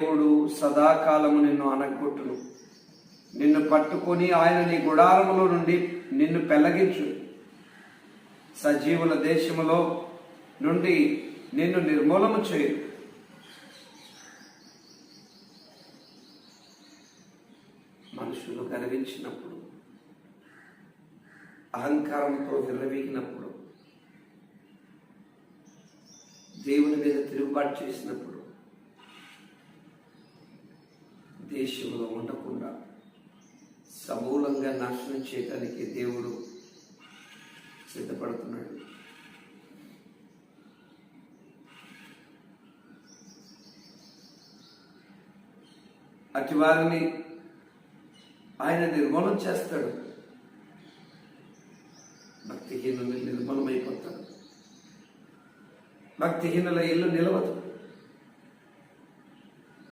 దేవుడు సదాకాలము నిన్ను అనగొట్టును. నిన్ను పట్టుకొని ఆయన నీ గుడారములో నుండి నిన్ను పెళ్లగించు. సజీవుల దేశములో నుండి నిన్ను నిర్మూలము చేయు. మనుషులు గర్వించినప్పుడు, అహంకారంతో విర్రవీగినప్పుడు, దేవుని మీద తిరుగుబాటు చేసినప్పుడు దేశంలో ఉండకుండా సమూలంగా నాశనం చేయడానికి దేవుడు సిద్ధపడుతున్నాడు. అటు వారిని ఆయన నిర్మూలన చేస్తాడు. భక్తిహీనులు నిర్మూలమైపోతారు. భక్తిహీనుల ఇల్లు నిలవదు.